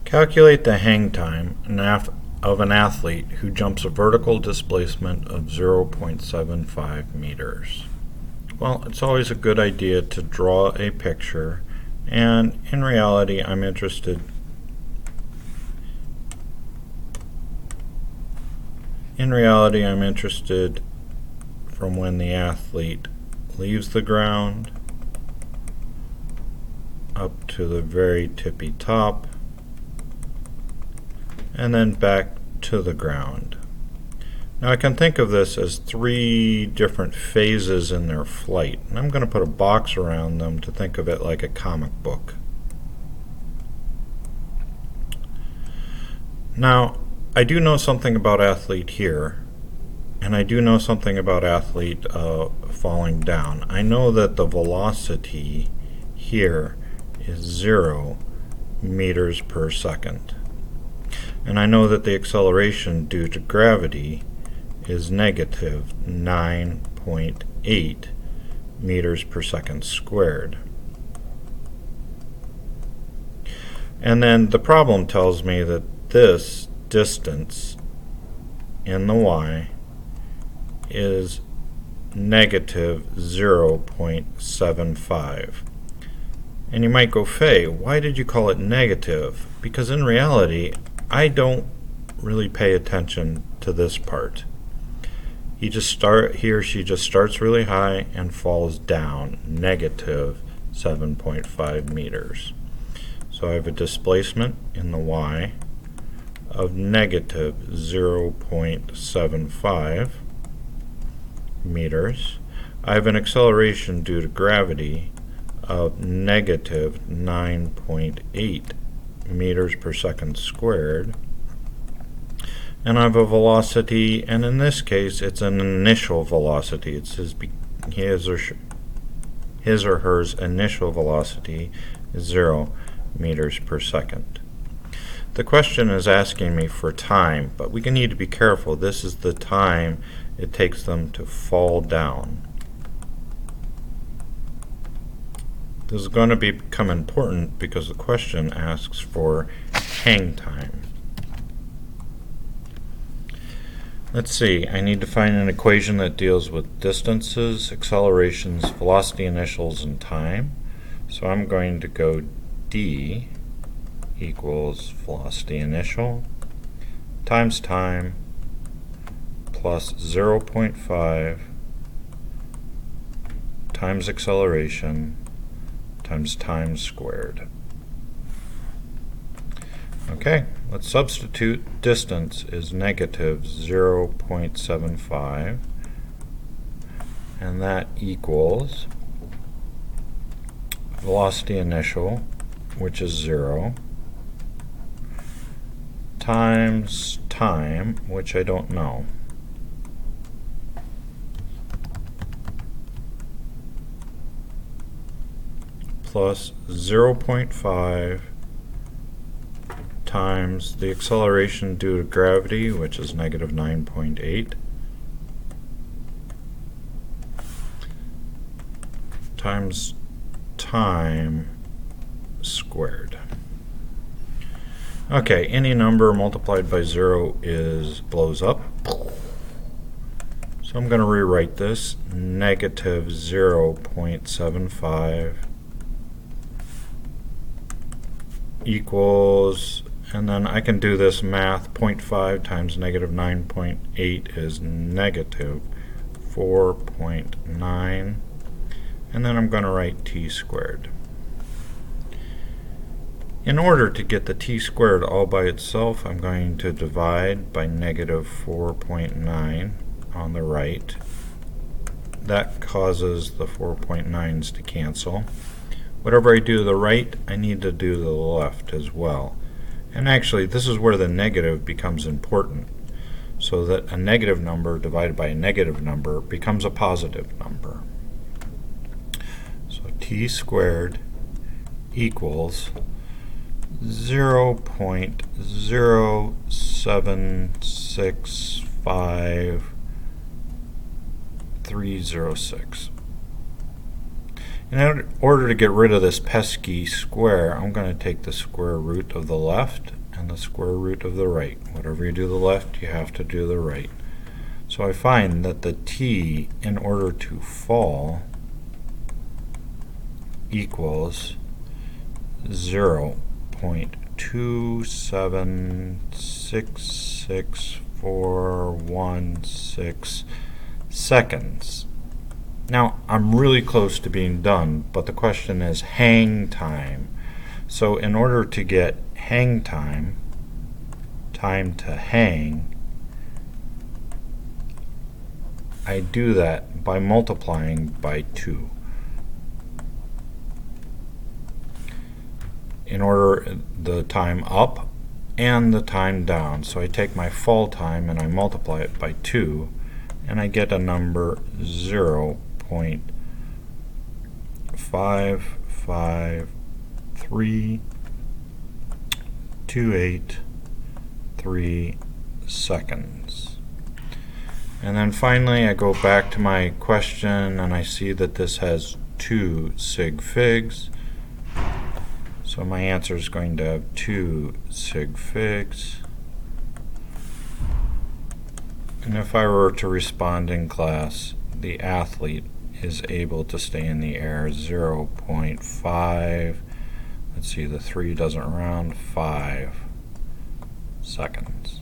Calculate the hang time of an athlete who jumps a vertical displacement of 0.75 meters. Well, it's always a good idea to draw a picture, and in reality I'm interested from when the athlete leaves the ground up to the very tippy top and then back to the ground. Now I can think of this as three different phases in their flight, and I'm going to put a box around them to think of it like a comic book. Now, I do know something about athlete here, and I do know something about athlete falling down. I know that the velocity here is 0 meters per second. And I know that the acceleration due to gravity is negative 9.8 meters per second squared. And then the problem tells me that this distance in the y is negative 0.75. And you might go, Faye, why did you call it negative? Because in reality, I don't really pay attention to this part. He or she just starts really high and falls down, negative 7.5 meters. So I have a displacement in the y of negative 0.75 meters. I have an acceleration due to gravity of negative 9.8 meters per second squared, and I have a velocity, and in this case it's an initial velocity. It's his or hers initial velocity is 0 meters per second. The question is asking me for time, but we need to be careful. This is the time it takes them to fall down. This is going to become important because the question asks for hang time. Let's see, I need to find an equation that deals with distances, accelerations, velocity initials, and time. So I'm going to go d equals velocity initial times time plus 0.5 times acceleration times time squared. Okay, let's substitute. Distance is negative 0.75, and that equals velocity initial, which is 0, times time, which I don't know. Plus 0.5 times the acceleration due to gravity, which is negative 9.8, times time squared. Okay, any number multiplied by 0 blows up. So I'm going to rewrite this. Negative 0.75 equals, and then I can do this math, 0.5 times negative 9.8 is negative 4.9, and then I'm going to write t squared. In order to get the t squared all by itself, I'm going to divide by negative 4.9 on the right. That causes the 4.9s to cancel. Whatever I do to the right, I need to do to the left as well. And actually, this is where the negative becomes important, so that a negative number divided by a negative number becomes a positive number. So t squared equals 0.0765306. In order to get rid of this pesky square, I'm going to take the square root of the left and the square root of the right. Whatever you do the left, you have to do the right. So I find that the t, in order to fall, equals 0.2766416 seconds. Now, I'm really close to being done, but the question is hang time. So in order to get hang time, time to hang, I do that by multiplying by 2. In order the time up and the time down. So I take my fall time and I multiply it by 2, and I get a number 0.553283 seconds. And then finally I go back to my question and I see that this has 2 sig figs. So my answer is going to have 2 sig figs. And if I were to respond in class, the athlete is able to stay in the air 0.5, let's see, the 3 doesn't round, 5 seconds.